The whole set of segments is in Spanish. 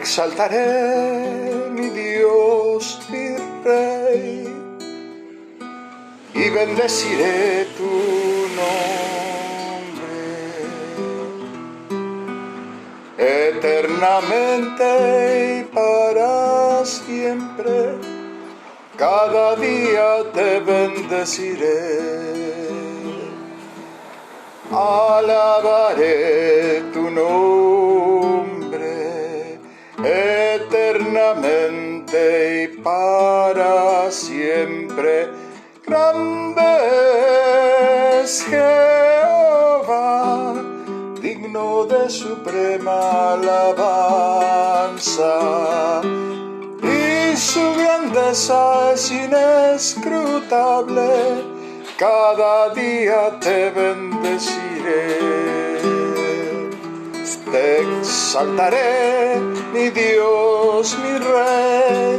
exaltaré, mi Dios, mi Rey, y bendeciré tu nombre eternamente y para siempre. Cada día te bendeciré, alabaré tu nombre eternamente y para siempre. Grande es Jehová, digno de suprema alabanza, y su grandeza es inescrutable. Cada día te bendeciré, te exaltaré, mi Dios, mi Rey,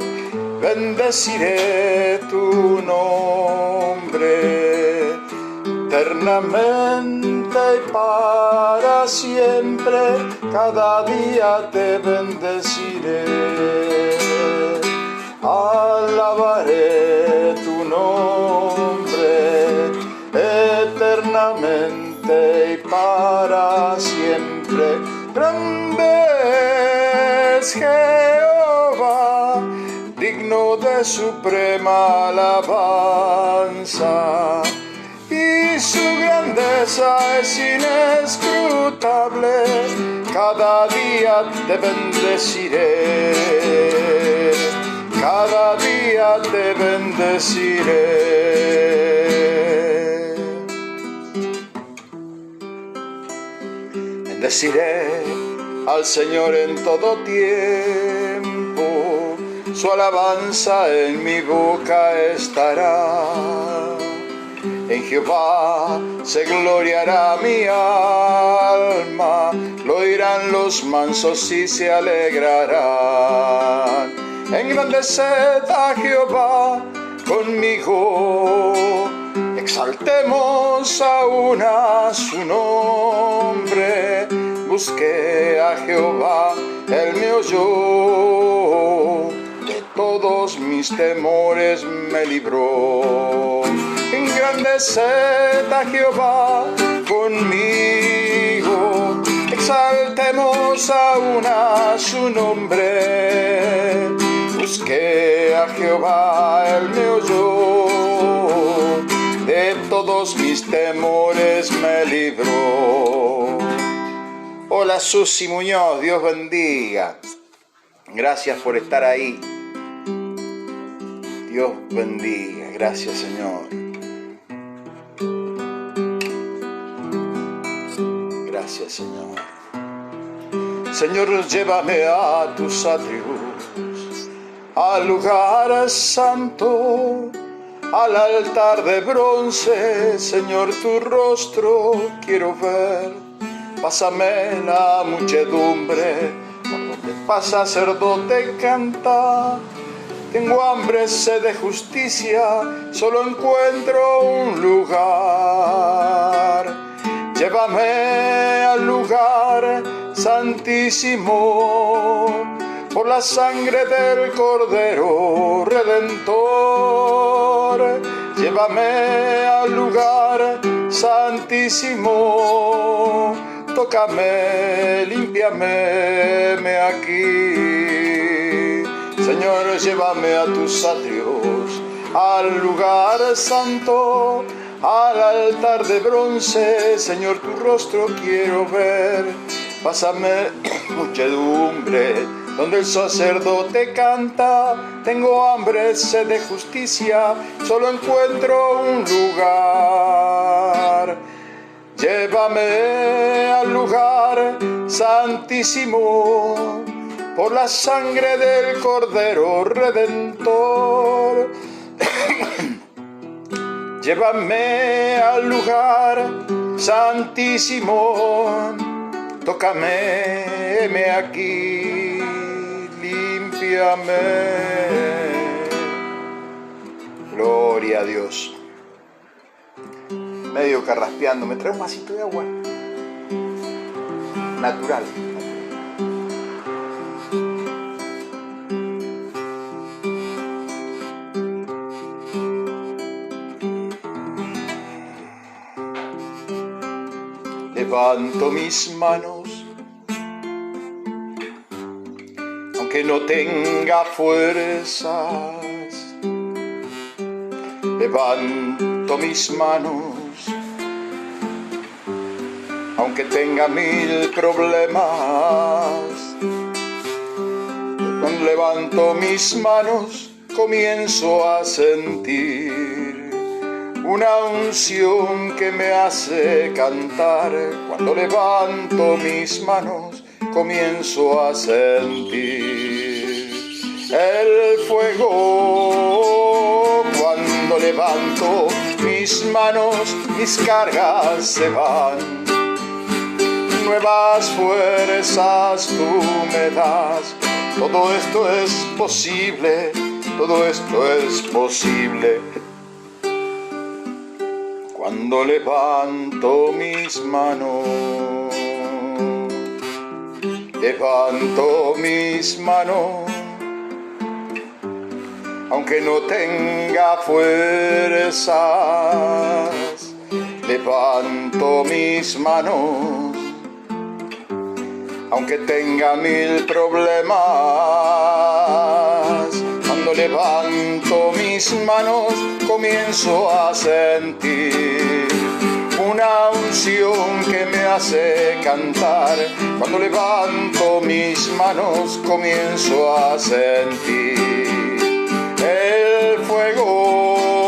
bendeciré tu nombre eternamente y para siempre. Cada día te bendeciré, alabaré tu nombre eternamente y para siempre. Grande es Jehová, digno de suprema alabanza, y su grandeza es inescrutable. Cada día te bendeciré, cada día te bendeciré. Bendeciré al Señor en todo tiempo, su alabanza en mi boca estará. En Jehová se gloriará mi alma, lo oirán los mansos y se alegrarán. Engrandeced a Jehová conmigo, exaltemos aún a su nombre. Busqué a Jehová, él me oyó, de todos mis temores me libró. Engrandeced a Jehová conmigo, exaltemos aún a su nombre. Busqué a Jehová, él me oyó, de todos mis temores me libró. Hola Susi Muñoz, Dios bendiga. Gracias por estar ahí. Dios bendiga, gracias Señor. Gracias Señor. Señor, llévame a tus atrios, al lugar santo, al altar de bronce. Señor, tu rostro quiero ver. Pásame la muchedumbre, por donde el sacerdote canta. Tengo hambre, sed de justicia, solo encuentro un lugar. Llévame al lugar santísimo, por la sangre del Cordero Redentor. Llévame al lugar santísimo, tócame, límpiame, heme aquí. Señor, llévame a tus atrios, al lugar santo, al altar de bronce. Señor, tu rostro quiero ver. Pásame muchedumbre, donde el sacerdote canta. Tengo hambre, sed de justicia, solo encuentro un lugar. Llévame al lugar santísimo, por la sangre del Cordero Redentor. Llévame al lugar santísimo, tócame, heme aquí, límpiame. Gloria a Dios. Medio carraspeando, ¿me trae un vasito de agua? Natural. levanto mis manos, aunque no tenga fuerzas. Levanto mis manos, aunque tenga mil problemas. Cuando levanto mis manos, comienzo a sentir una unción que me hace cantar. Cuando levanto mis manos, comienzo a sentir el fuego. Cuando levanto mis manos, mis cargas se van. Nuevas fuerzas tú me das. Todo esto es posible, todo esto es posible. Cuando levanto mis manos, levanto mis manos, aunque no tenga fuerzas. Levanto mis manos, aunque tenga mil problemas. Cuando levanto mis manos, comienzo a sentir una unción que me hace cantar. Cuando levanto mis manos, comienzo a sentir el fuego.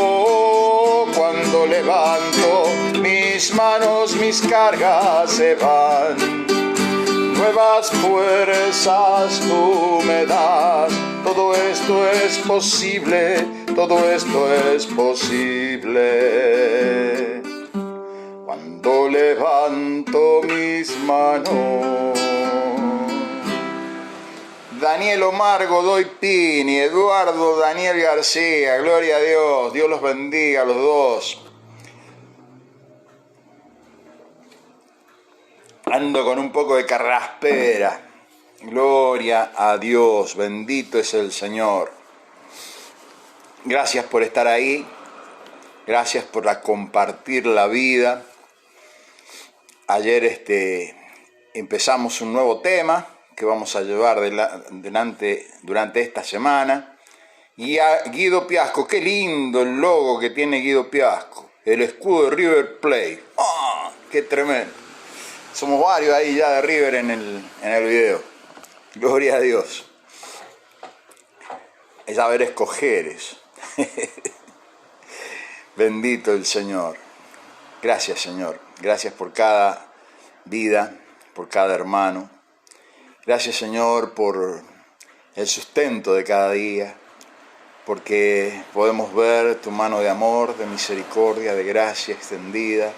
Cuando levanto mis manos, mis cargas se van. Nuevas fuerzas tú me das. Todo esto es posible, todo esto es posible. Cuando levanto mis manos. Daniel Omar Godoy Pini, Eduardo Daniel García, gloria a Dios, Dios los bendiga a los dos. Ando con un poco de carraspera. Gloria a Dios, bendito es el Señor. Gracias por estar ahí. Gracias por compartir la vida. Ayer empezamos un nuevo tema que vamos a llevar adelante durante esta semana. Y a Guido Piasco, qué lindo el logo que tiene Guido Piasco. El escudo de River Plate. ¡Oh, qué tremendo! Somos varios ahí ya de River en el video. Gloria a Dios. Es saber escoger eso. Bendito el Señor. Gracias, Señor. Gracias por cada vida, por cada hermano. Gracias, Señor, por el sustento de cada día, porque podemos ver tu mano de amor, de misericordia, de gracia extendida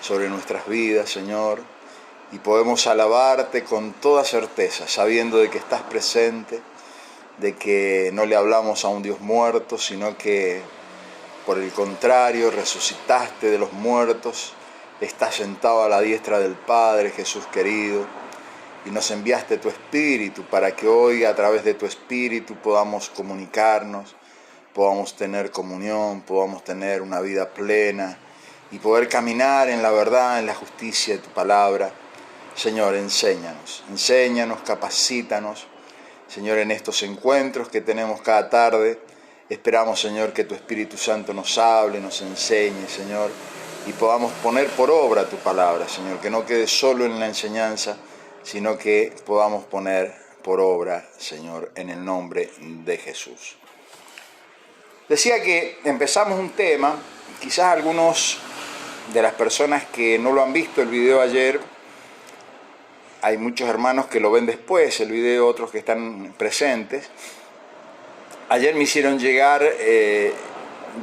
sobre nuestras vidas, Señor. Y podemos alabarte con toda certeza, sabiendo de que estás presente, de que no le hablamos a un Dios muerto, sino que, por el contrario, resucitaste de los muertos, estás sentado a la diestra del Padre, Jesús querido, y nos enviaste tu Espíritu para que hoy, a través de tu Espíritu, podamos comunicarnos, podamos tener comunión, podamos tener una vida plena y poder caminar en la verdad, en la justicia de tu palabra. Señor, enséñanos, capacítanos. Señor, en estos encuentros que tenemos cada tarde, esperamos, Señor, que tu Espíritu Santo nos hable, nos enseñe, Señor, y podamos poner por obra tu palabra, Señor, que no quede solo en la enseñanza, sino que podamos poner por obra, Señor, en el nombre de Jesús. Decía que empezamos un tema, quizás algunos de las personas que no lo han visto el video ayer, hay muchos hermanos que lo ven después, el video, otros que están presentes. Ayer me hicieron llegar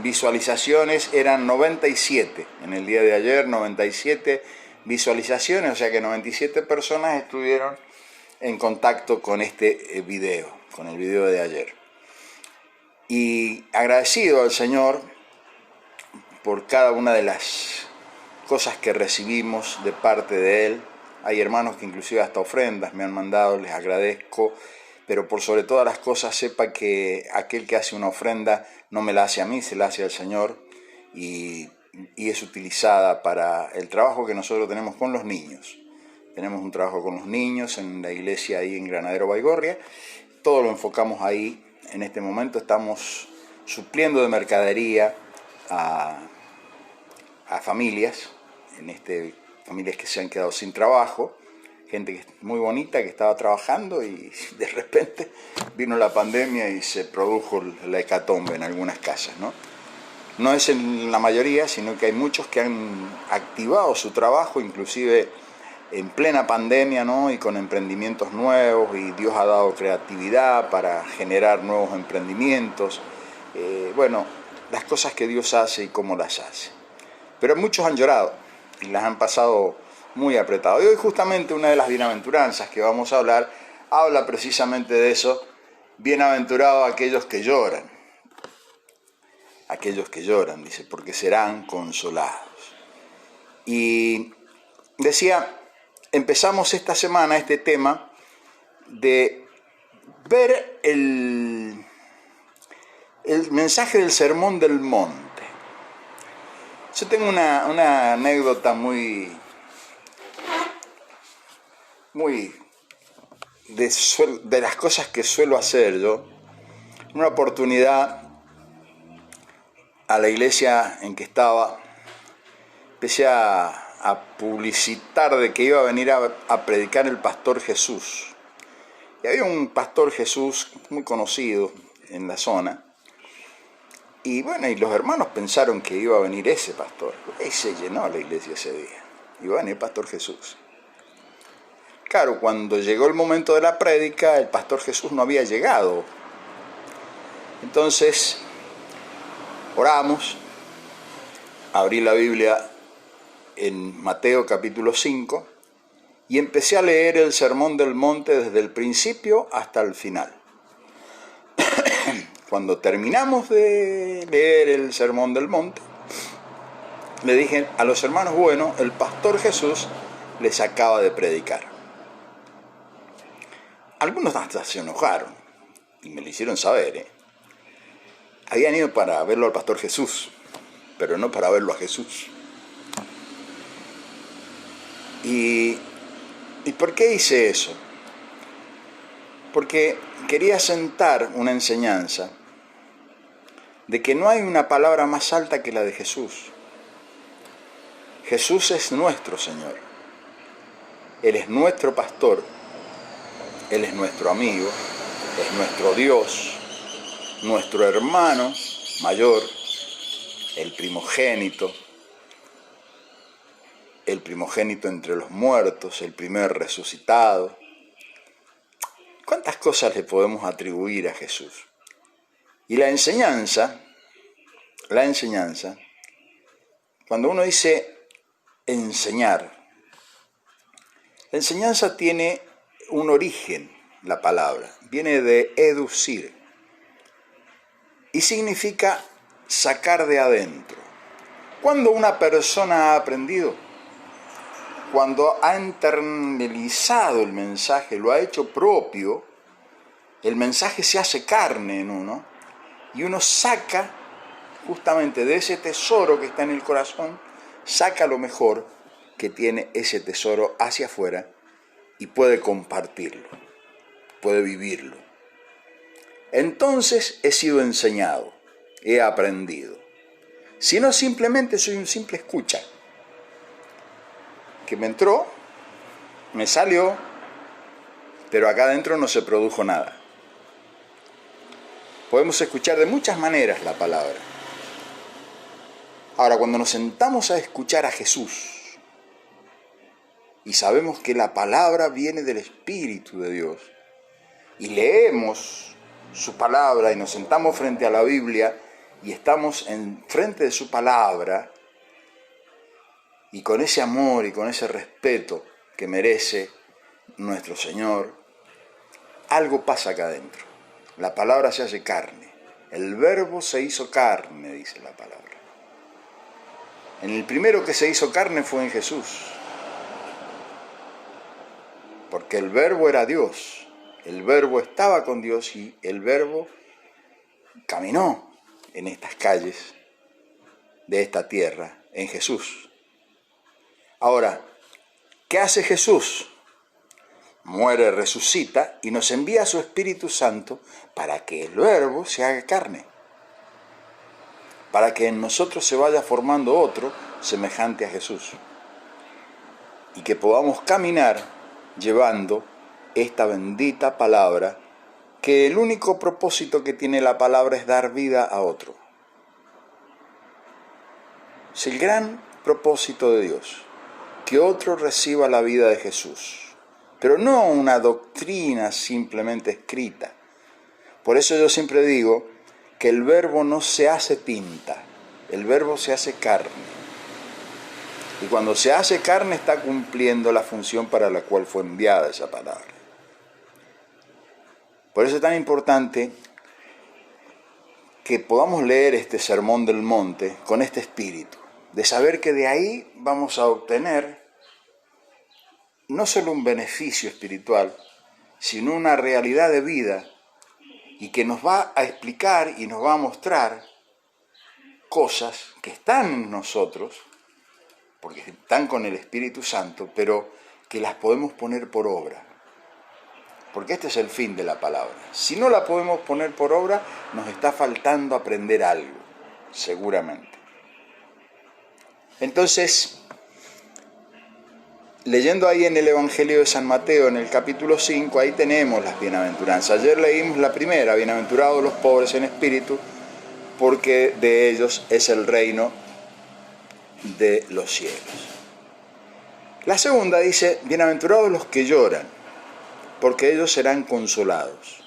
visualizaciones, eran 97, en el día de ayer 97 visualizaciones, o sea que 97 personas estuvieron en contacto con este video, con el video de ayer. Y agradecido al Señor por cada una de las cosas que recibimos de parte de Él. Hay hermanos que inclusive hasta ofrendas me han mandado, les agradezco, pero por sobre todas las cosas sepa que aquel que hace una ofrenda no me la hace a mí, se la hace al Señor, y y es utilizada para el trabajo que nosotros tenemos con los niños. Tenemos un trabajo con los niños en la iglesia ahí en Granadero Baigorria. Todo lo enfocamos ahí. En este momento estamos supliendo de mercadería a familias, familias que se han quedado sin trabajo, gente que es muy bonita, que estaba trabajando y de repente vino la pandemia y se produjo la hecatombe en algunas casas, ¿no? No es en la mayoría, sino que hay muchos que han activado su trabajo, inclusive en plena pandemia, ¿no? Y con emprendimientos nuevos, y Dios ha dado creatividad para generar nuevos emprendimientos. Bueno, las cosas que Dios hace y cómo las hace. Pero muchos han llorado y las han pasado muy apretados. Y hoy justamente una de las bienaventuranzas que vamos a hablar habla precisamente de eso. Bienaventurados aquellos que lloran. Aquellos que lloran, dice, porque serán consolados. Y decía, empezamos esta semana este tema de ver el mensaje del Sermón del Monte. Yo tengo una anécdota muy de las cosas que suelo hacer yo. En una oportunidad, a la iglesia en que estaba, empecé a publicitar de que iba a venir a predicar el Pastor Jesús. Y había un Pastor Jesús muy conocido en la zona. Y bueno, y los hermanos pensaron que iba a venir ese pastor. Y se llenó la iglesia ese día. Iba a venir el Pastor Jesús. Claro, cuando llegó el momento de la prédica, el Pastor Jesús no había llegado. Entonces, oramos, abrí la Biblia en Mateo capítulo 5 y empecé a leer el Sermón del Monte desde el principio hasta el final. Cuando terminamos de leer el Sermón del Monte, le dije a los hermanos, bueno, el Pastor Jesús les acaba de predicar. Algunos hasta se enojaron y me lo hicieron saber, Habían ido para verlo al Pastor Jesús, pero no para verlo a Jesús. ¿Y por qué hice eso? Porque quería sentar una enseñanza de que no hay una palabra más alta que la de Jesús. Jesús es nuestro Señor. Él es nuestro pastor. Él es nuestro amigo. Es nuestro Dios. Nuestro hermano mayor, el primogénito entre los muertos, el primer resucitado. ¿Cuántas cosas le podemos atribuir a Jesús? Y la enseñanza, cuando uno dice enseñar, la enseñanza tiene un origen, la palabra, viene de educir. Y significa sacar de adentro. Cuando una persona ha aprendido, cuando ha internalizado el mensaje, lo ha hecho propio, el mensaje se hace carne en uno y uno saca justamente de ese tesoro que está en el corazón, saca lo mejor que tiene ese tesoro hacia afuera y puede compartirlo, puede vivirlo. Entonces he sido enseñado, he aprendido. Si no, simplemente soy un simple escucha, que me entró, me salió, pero acá adentro no se produjo nada. Podemos escuchar de muchas maneras la palabra. Ahora, cuando nos sentamos a escuchar a Jesús y sabemos que la palabra viene del Espíritu de Dios y leemos su palabra y nos sentamos frente a la Biblia y estamos frente de su palabra y con ese amor y con ese respeto que merece nuestro Señor, algo pasa acá adentro. La palabra se hace carne. El verbo se hizo carne, dice la palabra. En el primero que se hizo carne fue en Jesús, porque el verbo era Dios. El verbo estaba con Dios y el verbo caminó en estas calles de esta tierra en Jesús. Ahora, ¿qué hace Jesús? Muere, resucita y nos envía a su Espíritu Santo para que el Verbo se haga carne, para que en nosotros se vaya formando otro semejante a Jesús y que podamos caminar llevando esta bendita palabra, que el único propósito que tiene la palabra es dar vida a otro. Es el gran propósito de Dios, que otro reciba la vida de Jesús, pero no una doctrina simplemente escrita. Por eso yo siempre digo que el Verbo no se hace tinta, el Verbo se hace carne. Y cuando se hace carne está cumpliendo la función para la cual fue enviada esa palabra. Por eso es tan importante que podamos leer este Sermón del Monte con este espíritu, de saber que de ahí vamos a obtener no solo un beneficio espiritual, sino una realidad de vida, y que nos va a explicar y nos va a mostrar cosas que están en nosotros, porque están con el Espíritu Santo, pero que las podemos poner por obra. Porque este es el fin de la palabra. Si no la podemos poner por obra, nos está faltando aprender algo, seguramente. Entonces, leyendo ahí en el Evangelio de San Mateo, en el capítulo 5, ahí tenemos las bienaventuranzas. Ayer leímos la primera, bienaventurados los pobres en espíritu, porque de ellos es el reino de los cielos. La segunda dice, bienaventurados los que lloran, porque ellos serán consolados.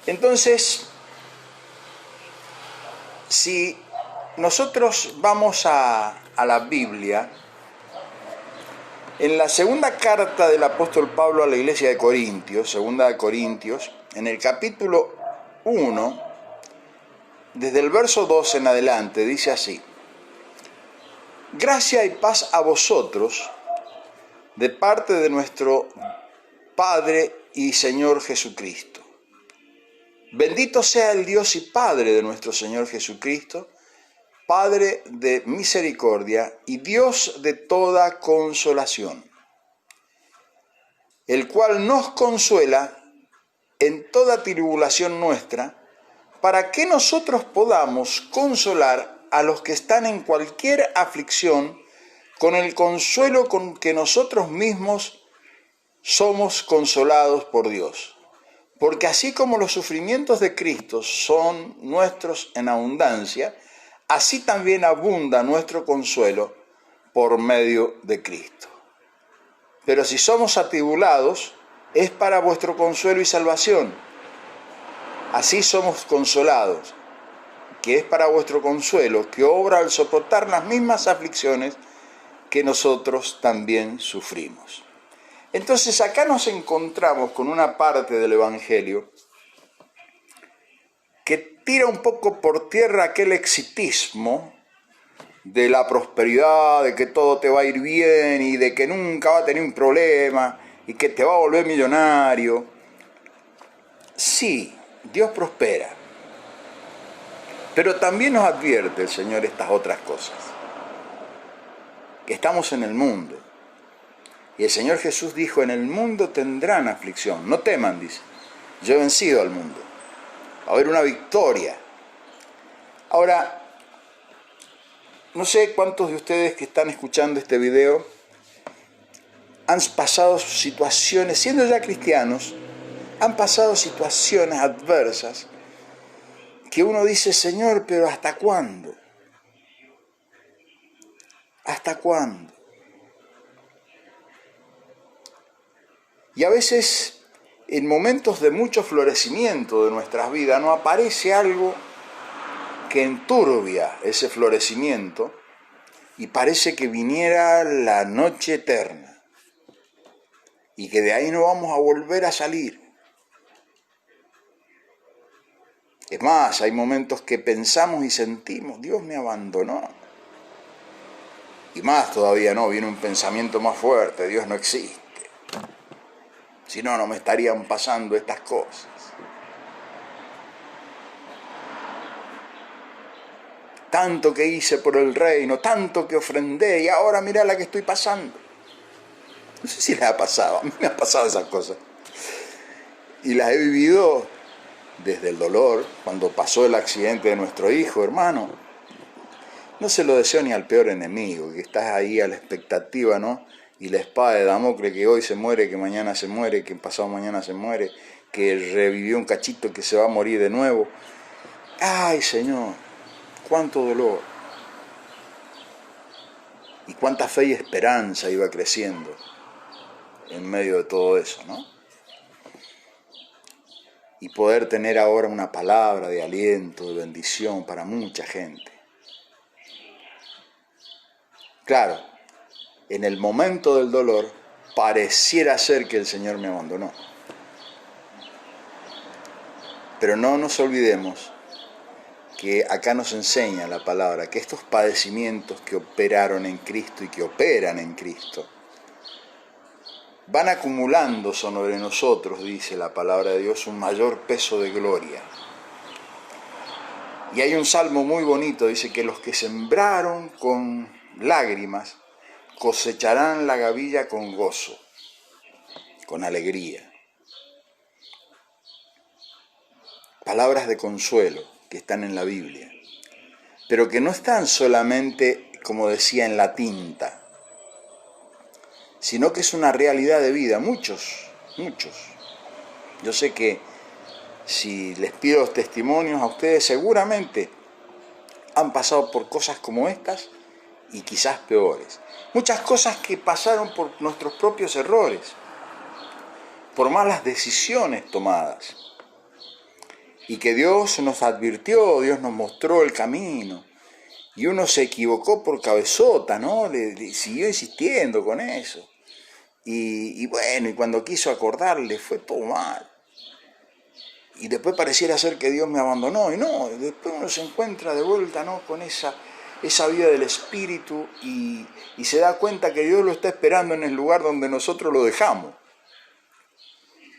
Entonces, si nosotros vamos a la Biblia, en la segunda carta del apóstol Pablo a la iglesia de Corintios, segunda de Corintios, en el capítulo 1, desde el verso 2 en adelante, dice así: gracia y paz a vosotros, de parte de nuestro Padre y Señor Jesucristo. Bendito sea el Dios y Padre de nuestro Señor Jesucristo, Padre de misericordia y Dios de toda consolación, el cual nos consuela en toda tribulación nuestra, para que nosotros podamos consolar a los que están en cualquier aflicción con el consuelo con que nosotros mismos somos consolados por Dios. Porque así como los sufrimientos de Cristo son nuestros en abundancia, así también abunda nuestro consuelo por medio de Cristo. Pero si somos atribulados, es para vuestro consuelo y salvación. Así somos consolados, que es para vuestro consuelo, que obra al soportar las mismas aflicciones que nosotros también sufrimos. Entonces acá nos encontramos con una parte del Evangelio que tira un poco por tierra aquel exitismo de la prosperidad, de que todo te va a ir bien y de que nunca va a tener un problema y que te va a volver millonario. Sí, Dios prospera, pero también nos advierte el Señor estas otras cosas, que estamos en el mundo. Y el Señor Jesús dijo, en el mundo tendrán aflicción, no teman, dice, yo he vencido al mundo, va a haber una victoria. Ahora, no sé cuántos de ustedes que están escuchando este video han pasado situaciones, siendo ya cristianos, han pasado situaciones adversas que uno dice, Señor, pero ¿hasta cuándo? ¿Hasta cuándo? Y a veces, en momentos de mucho florecimiento de nuestras vidas, nos aparece algo que enturbia ese florecimiento y parece que viniera la noche eterna y que de ahí no vamos a volver a salir. Es más, hay momentos que pensamos y sentimos, Dios me abandonó. Y más todavía no, viene un pensamiento más fuerte, Dios no existe. Si no, no me estarían pasando estas cosas. tanto que hice por el reino, tanto que ofrendé y ahora mirá la que estoy pasando. No sé si les ha pasado, a mí me ha pasado esas cosas. Y las he vivido desde el dolor, cuando pasó el accidente de nuestro hijo, hermano. No se lo deseo ni al peor enemigo, que estás ahí a la expectativa, ¿no? Y la espada de Damocles, que hoy se muere, que mañana se muere, que pasado mañana se muere, que revivió un cachito que se va a morir de nuevo. ¡Ay, Señor! ¡Cuánto dolor! Y cuánta fe y esperanza iba creciendo en medio de todo eso, ¿no? Y poder tener ahora una palabra de aliento, de bendición para mucha gente. Claro, en el momento del dolor pareciera ser que el Señor me abandonó. Pero no nos olvidemos que acá nos enseña la palabra que estos padecimientos que operaron en Cristo y que operan en Cristo van acumulando sobre nosotros, dice la palabra de Dios, un mayor peso de gloria. Y hay un salmo muy bonito, dice que los que sembraron con lágrimas cosecharán la gavilla con gozo, con alegría. Palabras de consuelo que están en la Biblia, pero que no están solamente, como decía, en la tinta, sino que es una realidad de vida. Muchos. Yo sé que si les pido los testimonios a ustedes, seguramente han pasado por cosas como estas y quizás peores. Muchas cosas que pasaron por nuestros propios errores, por malas decisiones tomadas. Y que Dios nos advirtió, Dios nos mostró el camino. Y uno se equivocó por cabezota, ¿no? Le siguió insistiendo con eso. Y bueno, y cuando quiso acordarle fue todo mal. Y después pareciera ser que Dios me abandonó. Y no, después uno se encuentra de vuelta, ¿no? Con esa vida del Espíritu y se da cuenta que Dios lo está esperando en el lugar donde nosotros lo dejamos.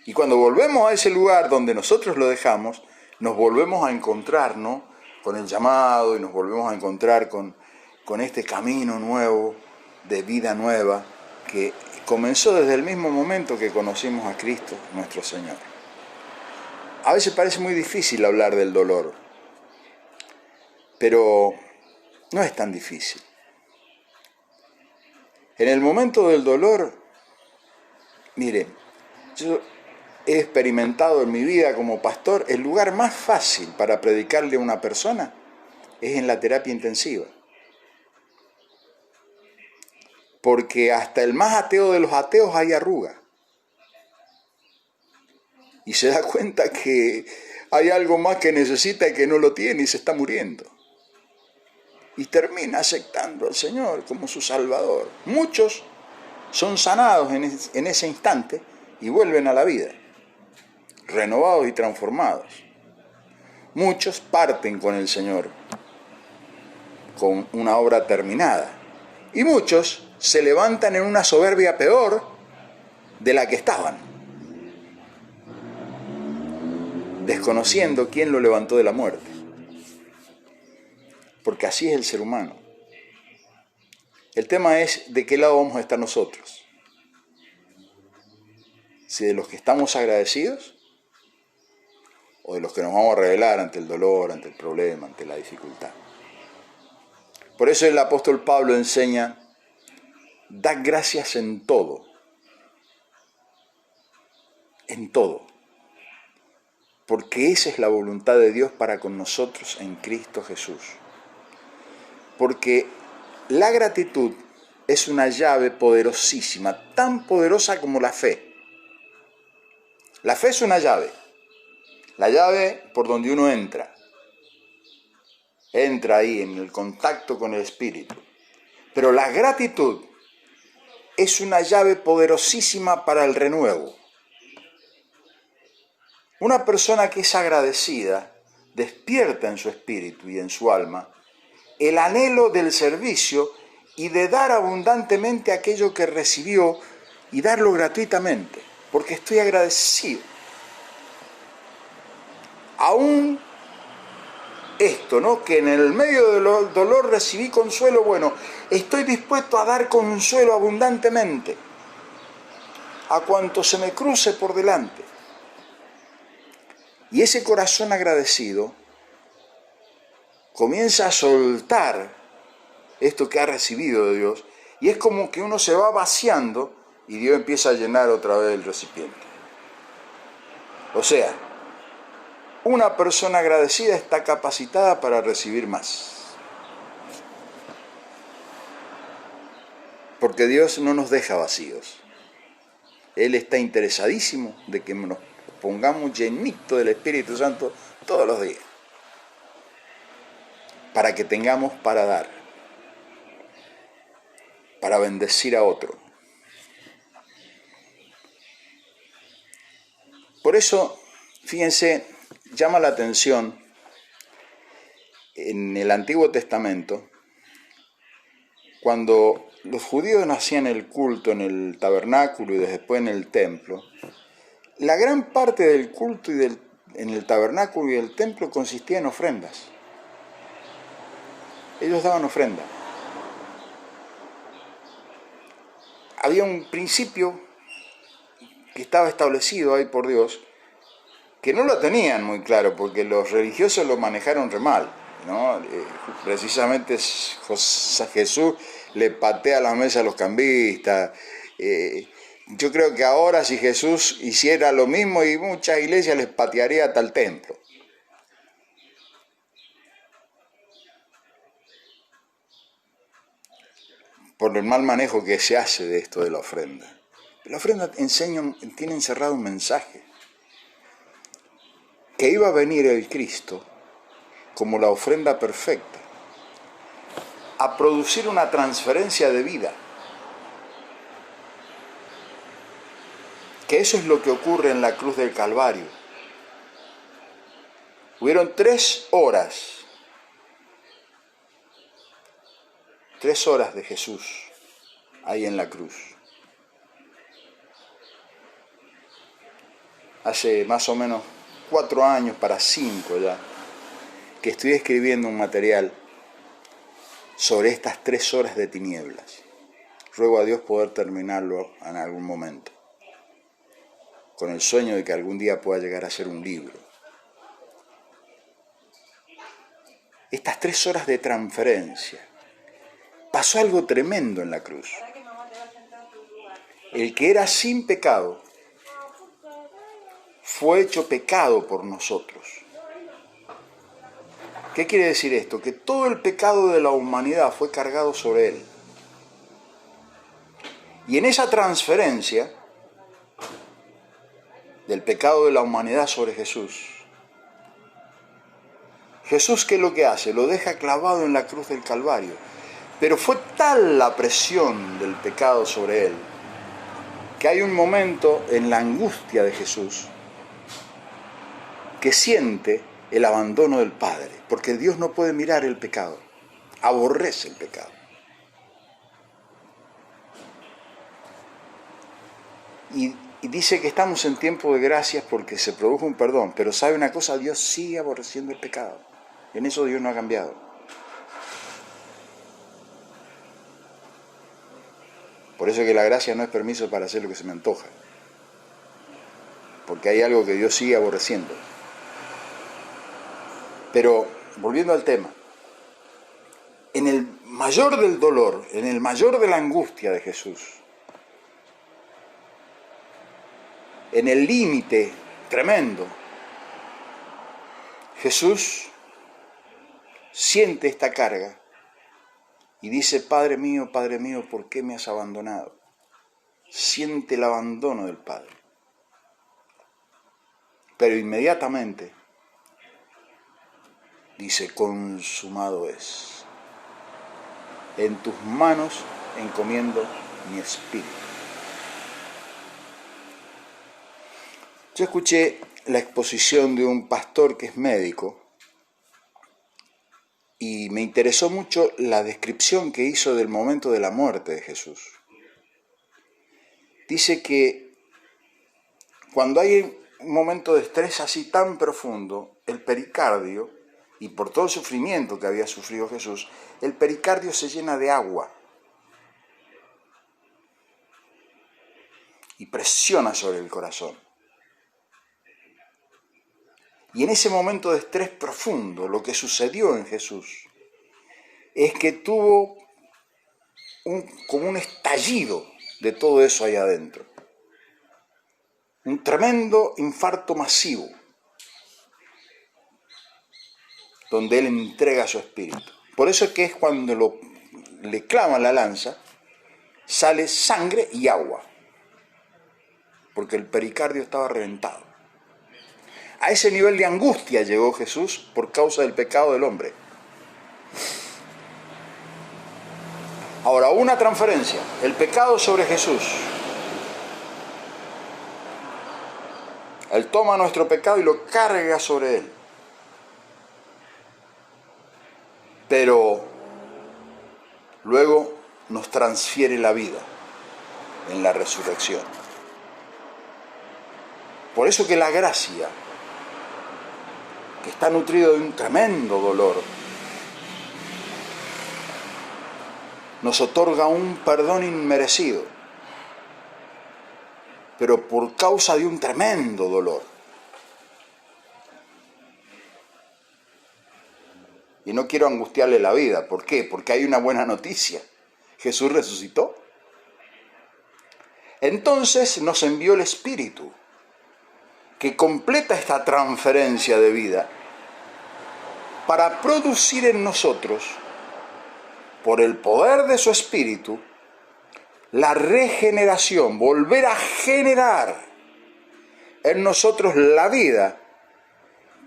Y cuando volvemos a ese lugar donde nosotros lo dejamos, nos volvemos a encontrar, ¿no? Con el llamado y nos volvemos a encontrar con este camino nuevo, de vida nueva, que comenzó desde el mismo momento que conocimos a Cristo, nuestro Señor. A veces parece muy difícil hablar del dolor, pero no es tan difícil. En el momento del dolor, mire, yo he experimentado en mi vida como pastor, el lugar más fácil para predicarle a una persona es en la terapia intensiva. Porque hasta el más ateo de los ateos hay arruga. Y se da cuenta que hay algo más que necesita y que no lo tiene y se está muriendo. Y termina aceptando al Señor como su Salvador. Muchos son sanados en ese instante y vuelven a la vida, renovados y transformados. Muchos parten con el Señor, con una obra terminada. Y muchos se levantan en una soberbia peor de la que estaban, desconociendo quién lo levantó de la muerte. Porque así es el ser humano. El tema es de qué lado vamos a estar nosotros. Si de los que estamos agradecidos o de los que nos vamos a rebelar ante el dolor, ante el problema, ante la dificultad. Por eso el apóstol Pablo enseña: da gracias en todo. En todo. Porque esa es la voluntad de Dios para con nosotros en Cristo Jesús. Porque la gratitud es una llave poderosísima, tan poderosa como la fe. La fe es una llave. La llave por donde uno entra. Entra ahí en el contacto con el Espíritu. Pero la gratitud es una llave poderosísima para el renuevo. Una persona que es agradecida despierta en su espíritu y en su alma el anhelo del servicio y de dar abundantemente aquello que recibió y darlo gratuitamente, porque estoy agradecido. Aún esto, ¿no? Que en el medio del dolor recibí consuelo, bueno, estoy dispuesto a dar consuelo abundantemente a cuanto se me cruce por delante. Y ese corazón agradecido comienza a soltar esto que ha recibido de Dios, y es como que uno se va vaciando y Dios empieza a llenar otra vez el recipiente. O sea, una persona agradecida está capacitada para recibir más. Porque Dios no nos deja vacíos. Él está interesadísimo de que nos pongamos llenitos del Espíritu Santo todos los días, para que tengamos para dar, para bendecir a otro. Por eso, fíjense, llama la atención en el Antiguo Testamento, cuando los judíos hacían el culto en el tabernáculo y después en el templo, la gran parte del culto en el tabernáculo y el templo consistía en ofrendas. Ellos daban ofrenda. Había un principio que estaba establecido ahí por Dios, que no lo tenían muy claro, porque los religiosos lo manejaron re mal, ¿no? Precisamente Jesús le patea la mesa a los cambistas. Yo creo que ahora si Jesús hiciera lo mismo, y muchas iglesias les patearía hasta el templo. Por el mal manejo que se hace de esto de la ofrenda. La ofrenda tiene encerrado un mensaje. Que iba a venir el Cristo como la ofrenda perfecta, a producir una transferencia de vida. Que eso es lo que ocurre en la cruz del Calvario. Hubieron 3 horas. 3 horas de Jesús ahí en la cruz. Hace más o menos 4 años para 5 ya, que estoy escribiendo un material sobre estas 3 horas de tinieblas. Ruego a Dios poder terminarlo en algún momento, con el sueño de que algún día pueda llegar a ser un libro. Estas 3 horas de transferencia. Pasó algo tremendo en la cruz. El que era sin pecado fue hecho pecado por nosotros. ¿Qué quiere decir esto? Que todo el pecado de la humanidad fue cargado sobre él. Y en esa transferencia del pecado de la humanidad sobre Jesús, Jesús, ¿qué es lo que hace? Lo deja clavado en la cruz del Calvario. Pero fue tal la presión del pecado sobre él, que hay un momento en la angustia de Jesús que siente el abandono del Padre, porque Dios no puede mirar el pecado, aborrece el pecado. Y dice que estamos en tiempo de gracias porque se produjo un perdón, pero ¿sabe una cosa? Dios sigue aborreciendo el pecado. En eso Dios no ha cambiado. Por eso que la gracia no es permiso para hacer lo que se me antoja, porque hay algo que Dios sigue aborreciendo. Pero, volviendo al tema, en el mayor del dolor, en el mayor de la angustia de Jesús, en el límite tremendo, Jesús siente esta carga y dice: Padre mío, ¿por qué me has abandonado? Siente el abandono del Padre. Pero inmediatamente dice: consumado es. En tus manos encomiendo mi espíritu. Yo escuché la exposición de un pastor que es médico y me interesó mucho la descripción que hizo del momento de la muerte de Jesús. Dice que cuando hay un momento de estrés así tan profundo, el pericardio y por todo el sufrimiento que había sufrido Jesús, el pericardio se llena de agua y presiona sobre el corazón. Y en ese momento de estrés profundo, lo que sucedió en Jesús es que tuvo como un estallido de todo eso ahí adentro. Un tremendo infarto masivo, donde él entrega su espíritu. Por eso es que es cuando le clavan la lanza, sale sangre y agua, porque el pericardio estaba reventado. A ese nivel de angustia llegó Jesús por causa del pecado del hombre. Ahora, una transferencia, el pecado sobre Jesús. Él toma nuestro pecado y lo carga sobre él. Pero luego nos transfiere la vida en la resurrección. Por eso que la gracia, que está nutrido de un tremendo dolor, nos otorga un perdón inmerecido, pero por causa de un tremendo dolor. Y no quiero angustiarle la vida. ¿Por qué? Porque hay una buena noticia. Jesús resucitó. Entonces nos envió el Espíritu, que completa esta transferencia de vida para producir en nosotros, por el poder de su Espíritu, la regeneración, volver a generar en nosotros la vida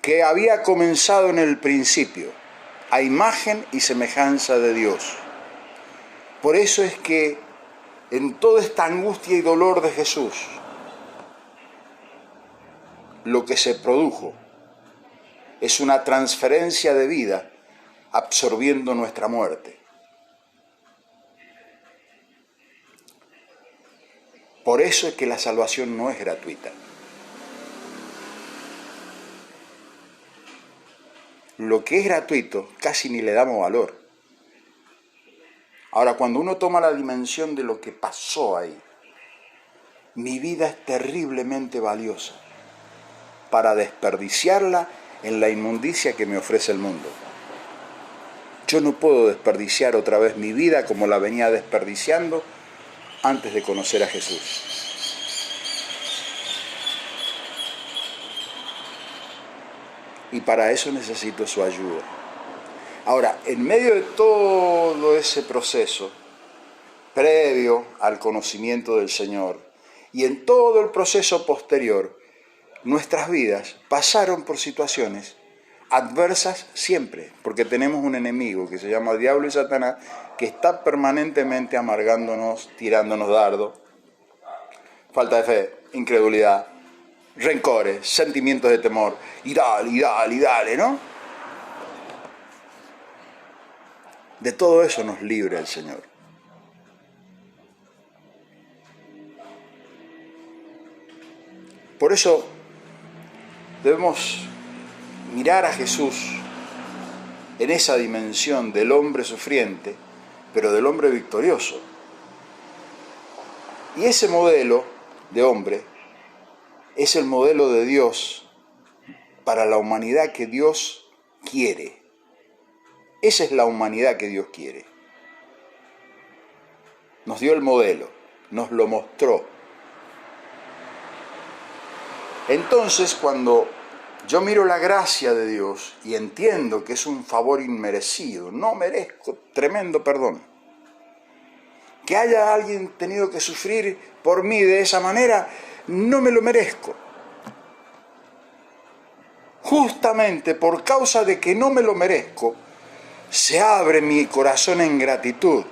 que había comenzado en el principio, a imagen y semejanza de Dios. Por eso es que en toda esta angustia y dolor de Jesús, lo que se produjo es una transferencia de vida absorbiendo nuestra muerte. Por eso es que la salvación no es gratuita. Lo que es gratuito casi ni le damos valor. Ahora, cuando uno toma la dimensión de lo que pasó ahí, mi vida es terriblemente valiosa para desperdiciarla en la inmundicia que me ofrece el mundo. Yo no puedo desperdiciar otra vez mi vida como la venía desperdiciando antes de conocer a Jesús. Y para eso necesito su ayuda. Ahora, en medio de todo ese proceso, previo al conocimiento del Señor, y en todo el proceso posterior, nuestras vidas pasaron por situaciones adversas siempre, porque tenemos un enemigo que se llama Diablo y Satanás, que está permanentemente amargándonos, tirándonos dardos, falta de fe, incredulidad, rencores, sentimientos de temor, y dale, ¿no? De todo eso nos libre el Señor. Por eso debemos mirar a Jesús en esa dimensión del hombre sufriente, pero del hombre victorioso. Y ese modelo de hombre es el modelo de Dios para la humanidad que Dios quiere. Esa es la humanidad que Dios quiere. Nos dio el modelo, nos lo mostró. Entonces, cuando yo miro la gracia de Dios y entiendo que es un favor inmerecido, no merezco tremendo perdón, que haya alguien tenido que sufrir por mí de esa manera, no me lo merezco. Justamente por causa de que no me lo merezco, se abre mi corazón en gratitud,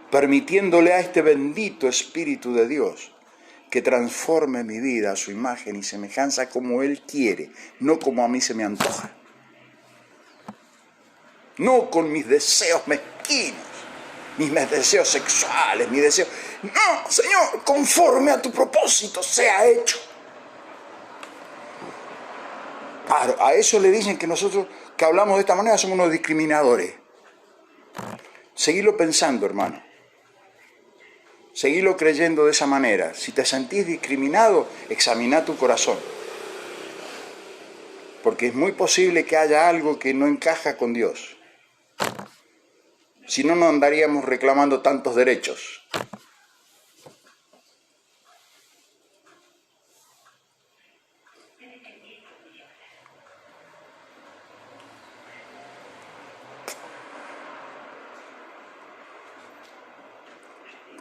permitiéndole a este bendito Espíritu de Dios que transforme mi vida a su imagen y semejanza como Él quiere, no como a mí se me antoja. No con mis deseos mezquinos, mis deseos sexuales, mis deseos... No, Señor, conforme a tu propósito sea hecho. A eso le dicen que nosotros que hablamos de esta manera somos unos discriminadores. Seguilo pensando, hermano. Seguilo creyendo de esa manera. Si te sentís discriminado, examina tu corazón. Porque es muy posible que haya algo que no encaja con Dios. Si no, no andaríamos reclamando tantos derechos.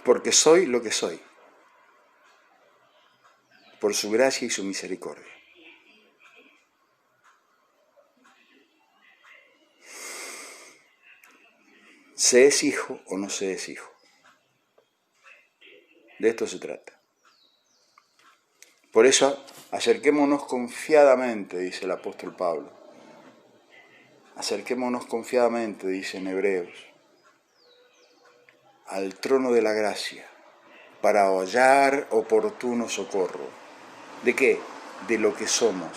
Porque soy lo que soy. Por su gracia y su misericordia. ¿Se es hijo o no se es hijo? De esto se trata. Por eso, acerquémonos confiadamente, dice el apóstol Pablo. Acerquémonos confiadamente, dice en Hebreos, al trono de la gracia, para hallar oportuno socorro. ¿De qué? De lo que somos.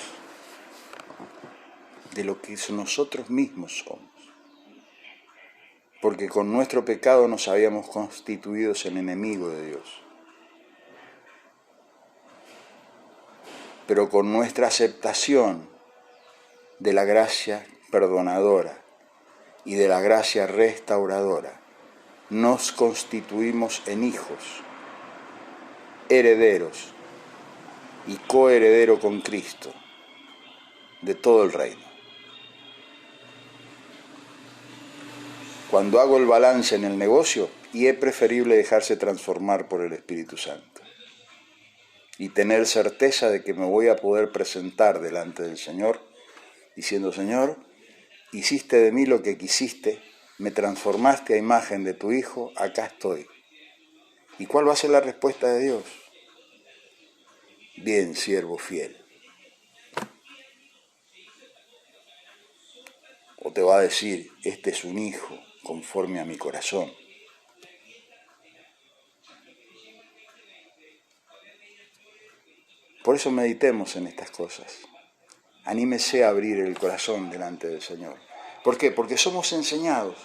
De lo que nosotros mismos somos. Porque con nuestro pecado nos habíamos constituido en enemigos de Dios. Pero con nuestra aceptación de la gracia perdonadora y de la gracia restauradora, nos constituimos en hijos, herederos y coheredero con Cristo de todo el reino. Cuando hago el balance en el negocio, y es preferible dejarse transformar por el Espíritu Santo y tener certeza de que me voy a poder presentar delante del Señor diciendo: Señor, hiciste de mí lo que quisiste, me transformaste a imagen de tu Hijo, acá estoy. ¿Y cuál va a ser la respuesta de Dios? Bien, siervo fiel. O te va a decir: este es un hijo conforme a mi corazón. Por eso meditemos en estas cosas. Anímese a abrir el corazón delante del Señor. ¿Por qué? Porque somos enseñados.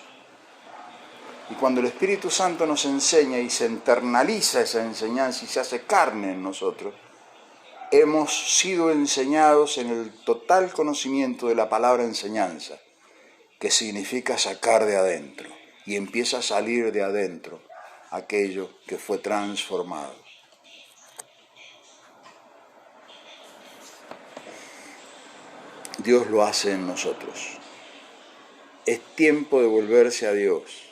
Y cuando el Espíritu Santo nos enseña y se internaliza esa enseñanza y se hace carne en nosotros, hemos sido enseñados en el total conocimiento de la palabra enseñanza, que significa sacar de adentro, y empieza a salir de adentro aquello que fue transformado. Dios lo hace en nosotros. Es tiempo de volverse a Dios.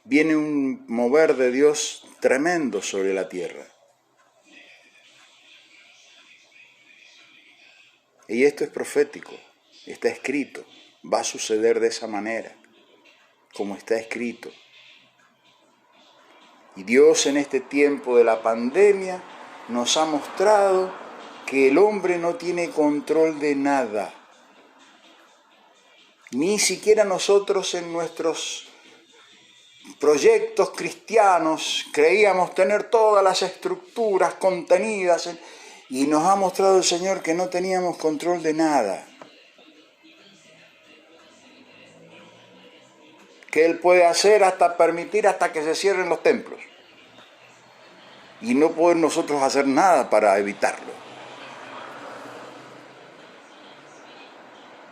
Viene un mover de Dios tremendo sobre la tierra. Y esto es profético, está escrito, va a suceder de esa manera, como está escrito. Y Dios en este tiempo de la pandemia nos ha mostrado que el hombre no tiene control de nada. Ni siquiera nosotros en nuestros proyectos cristianos creíamos tener todas las estructuras contenidas y nos ha mostrado el Señor que no teníamos control de nada. Que Él puede hacer hasta permitir hasta que se cierren los templos. Y no poder nosotros hacer nada para evitarlo.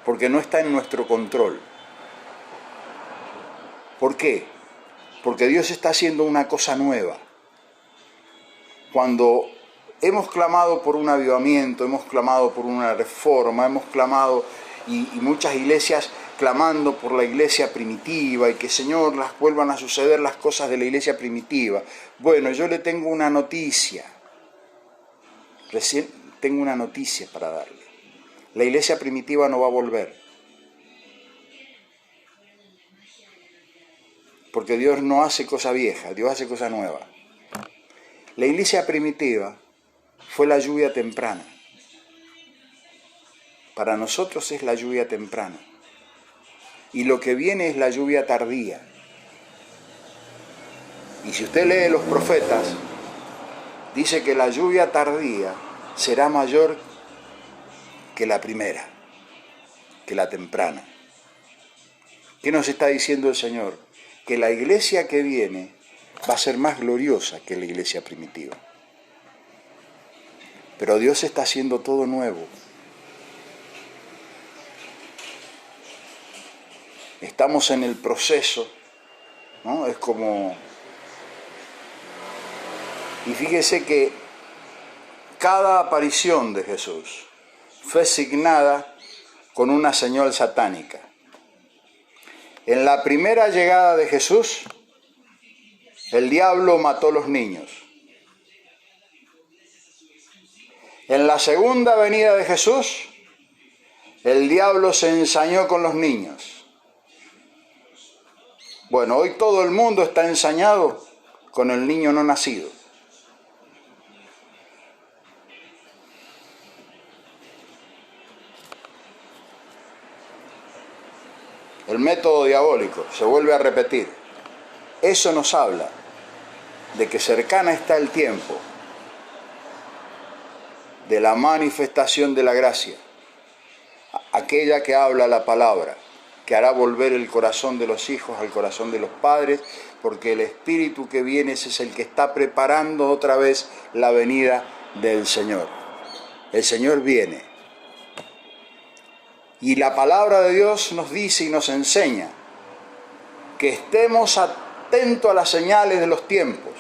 Porque no está en nuestro control. ¿Por qué? Porque Dios está haciendo una cosa nueva. Cuando hemos clamado por un avivamiento, hemos clamado por una reforma, hemos clamado, y muchas iglesias clamando por la iglesia primitiva, y que Señor las vuelvan a suceder las cosas de la iglesia primitiva. Bueno, yo le tengo una noticia. Recién tengo una noticia para darle. La iglesia primitiva no va a volver. Porque Dios no hace cosa vieja, Dios hace cosa nueva. La iglesia primitiva fue la lluvia temprana. Para nosotros es la lluvia temprana. Y lo que viene es la lluvia tardía. Y si usted lee los profetas, dice que la lluvia tardía será mayor que la primera, que la temprana. ¿Qué nos está diciendo el Señor? Que la iglesia que viene va a ser más gloriosa que la iglesia primitiva. Pero Dios está haciendo todo nuevo. Estamos en el proceso, ¿no? Es como... Y fíjese que cada aparición de Jesús fue signada con una señal satánica. En la primera llegada de Jesús, el diablo mató a los niños. En la segunda venida de Jesús, el diablo se ensañó con los niños. Bueno, hoy todo el mundo está ensañado con el niño no nacido. El método diabólico se vuelve a repetir. Eso nos habla de que cercana está el tiempo de la manifestación de la gracia, aquella que habla la palabra, que hará volver el corazón de los hijos al corazón de los padres, porque el Espíritu que viene es el que está preparando otra vez la venida del Señor. El Señor viene. Y la palabra de Dios nos dice y nos enseña que estemos atentos a las señales de los tiempos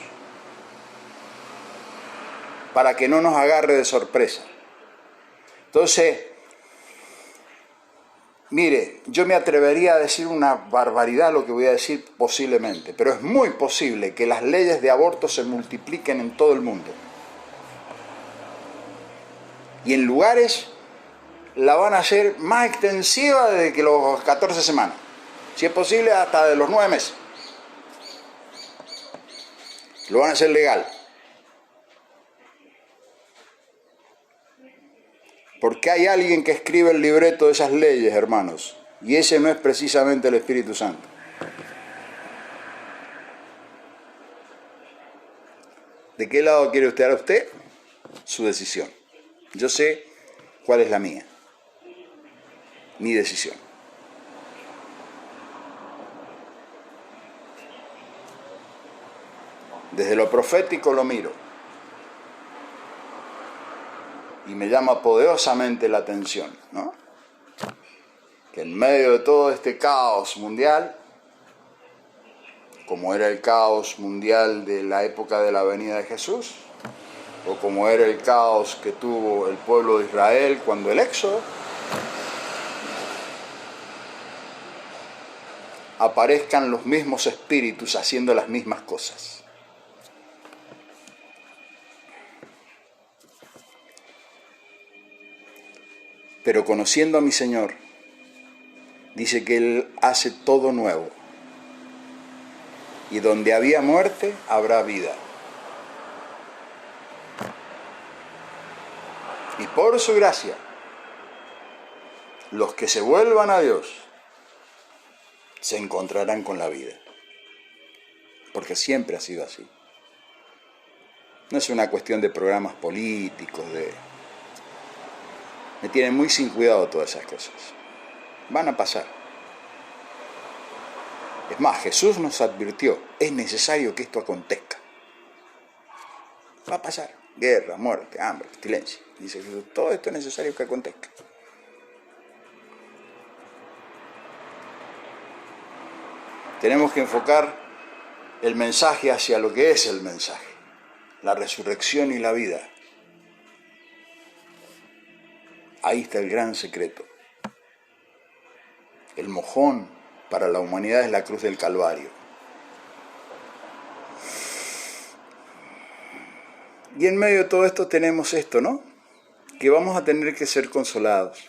para que no nos agarre de sorpresa. Entonces, mire, yo me atrevería a decir una barbaridad lo que voy a decir posiblemente, pero es muy posible que las leyes de aborto se multipliquen en todo el mundo. Y en lugares la van a hacer más extensiva desde que los 14 semanas. Si es posible, hasta de los 9 meses. Lo van a hacer legal. Porque hay alguien que escribe el libreto de esas leyes, hermanos. Y ese no es precisamente el Espíritu Santo. ¿De qué lado quiere usted a usted? Su decisión. Yo sé cuál es la mía. Mi decisión. Desde lo profético lo miro. Y me llama poderosamente la atención, ¿no? Que en medio de todo este caos mundial, como era el caos mundial de la época de la venida de Jesús, o como era el caos que tuvo el pueblo de Israel cuando el Éxodo, aparezcan los mismos espíritus haciendo las mismas cosas. Pero conociendo a mi Señor, dice que Él hace todo nuevo. Y donde había muerte, habrá vida. Y por su gracia, los que se vuelvan a Dios, se encontrarán con la vida. Porque siempre ha sido así. No es una cuestión de programas políticos, Me tienen muy sin cuidado todas esas cosas. Van a pasar. Es más, Jesús nos advirtió, es necesario que esto acontezca. Va a pasar. Guerra, muerte, hambre, pestilencia. Dice Jesús, todo esto es necesario que acontezca. Tenemos que enfocar el mensaje hacia lo que es el mensaje. La resurrección y la vida. Ahí está el gran secreto. El mojón para la humanidad es la cruz del Calvario. Y en medio de todo esto tenemos esto, ¿no? Que vamos a tener que ser consolados.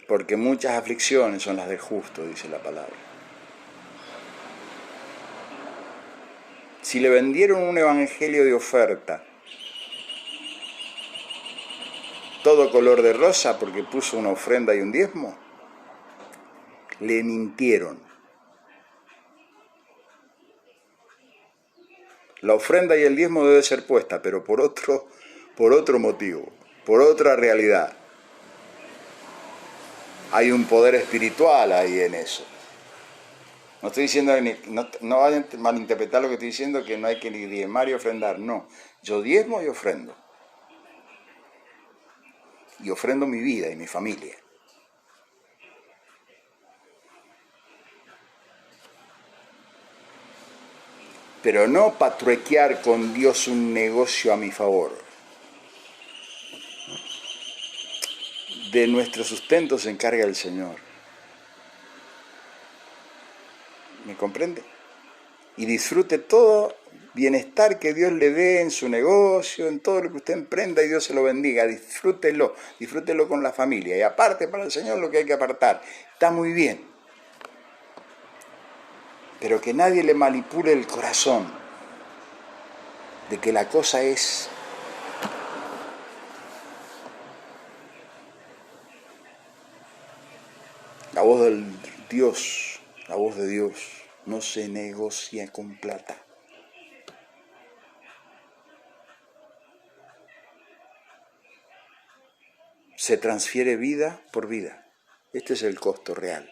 Porque muchas aflicciones son las del justo, dice la palabra. Si le vendieron un evangelio de oferta, todo color de rosa porque puso una ofrenda y un diezmo, le mintieron. La ofrenda y el diezmo debe ser puesta, pero por otro motivo. por otra realidad. Hay un poder espiritual ahí en eso. No estoy diciendo, no vayan a malinterpretar lo que estoy diciendo, que no hay que ni diezmar y ofrendar. No, yo diezmo y ofrendo. Y ofrendo mi vida y mi familia. Pero no para truequear con Dios un negocio a mi favor. De nuestro sustento se encarga el Señor. ¿Me comprende? Y disfrute todo bienestar que Dios le dé en su negocio, en todo lo que usted emprenda, y Dios se lo bendiga. Disfrútelo con la familia. Y aparte para el Señor lo que hay que apartar. Está muy bien. Pero que nadie le manipule el corazón de que la cosa es la voz de Dios no se negocia con plata. Se transfiere vida por vida. Este es el costo real.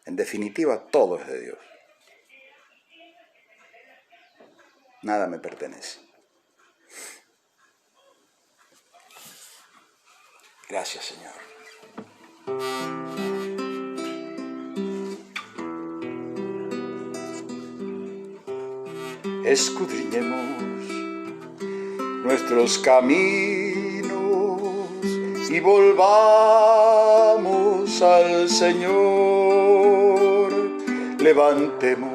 En definitiva, todo es de Dios. Nada me pertenece. Gracias, Señor. Escudriñemos nuestros caminos y volvamos al Señor. Levantemos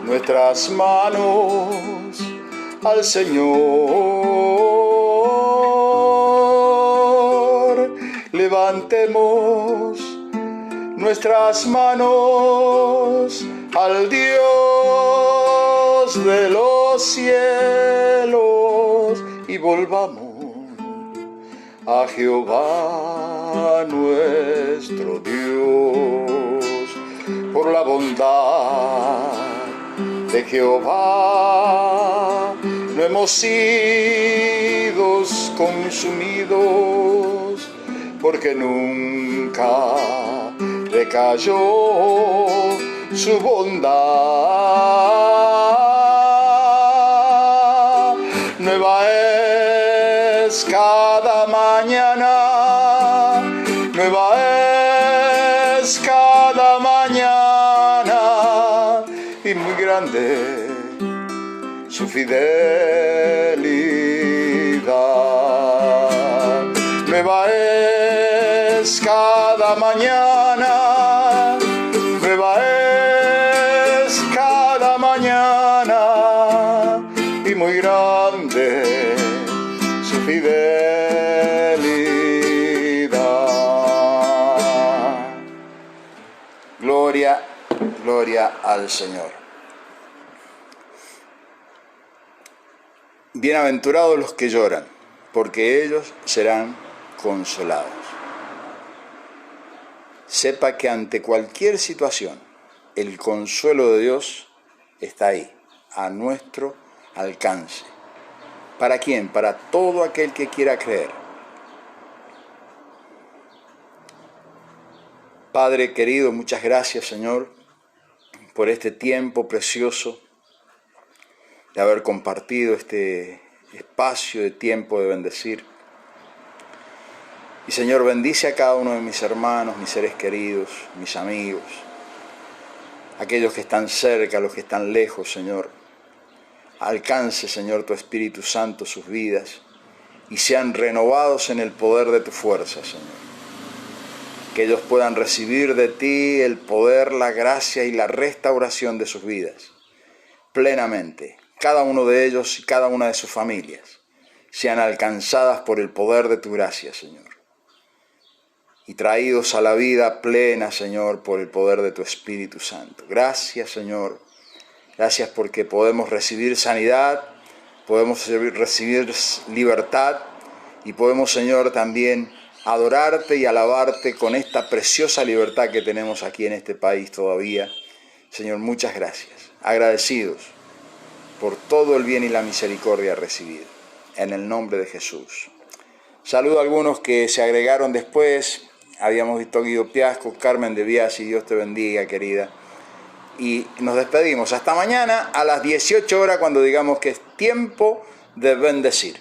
nuestras manos al Señor. Levantemos nuestras manos al Dios de los cielos y volvamos a Jehová nuestro Dios. Por la bondad de Jehová no hemos sido consumidos, porque nunca decayó su bondad. Nueva es cada mañana, nueva es cada mañana, y muy grande su fidelidad. Nueva es cada mañana, nueva es cada mañana, y muy grande su fidelidad. Gloria, gloria al Señor. Bienaventurados los que lloran, porque ellos serán consolados. Sepa que ante cualquier situación, el consuelo de Dios está ahí, a nuestro alcance. ¿Para quién? Para todo aquel que quiera creer. Padre querido, muchas gracias, Señor, por este tiempo precioso de haber compartido este espacio de tiempo de bendecir. Y Señor, bendice a cada uno de mis hermanos, mis seres queridos, mis amigos, aquellos que están cerca, los que están lejos, Señor. Alcance, Señor, tu Espíritu Santo sus vidas y sean renovados en el poder de tu fuerza, Señor. Que ellos puedan recibir de ti el poder, la gracia y la restauración de sus vidas plenamente. Cada uno de ellos y cada una de sus familias sean alcanzadas por el poder de tu gracia, Señor, y traídos a la vida plena, Señor, por el poder de tu Espíritu Santo. Gracias, Señor. Gracias porque podemos recibir sanidad, podemos recibir libertad y podemos, Señor, también adorarte y alabarte con esta preciosa libertad que tenemos aquí en este país todavía. Señor, muchas gracias. Agradecidos por todo el bien y la misericordia recibido. en el nombre de Jesús. Saludo a algunos que se agregaron después. Habíamos visto a Guido Piasco, Carmen de Biasi, Dios te bendiga, querida. Y nos despedimos. Hasta mañana a las 18 horas, cuando digamos que es tiempo de bendecir.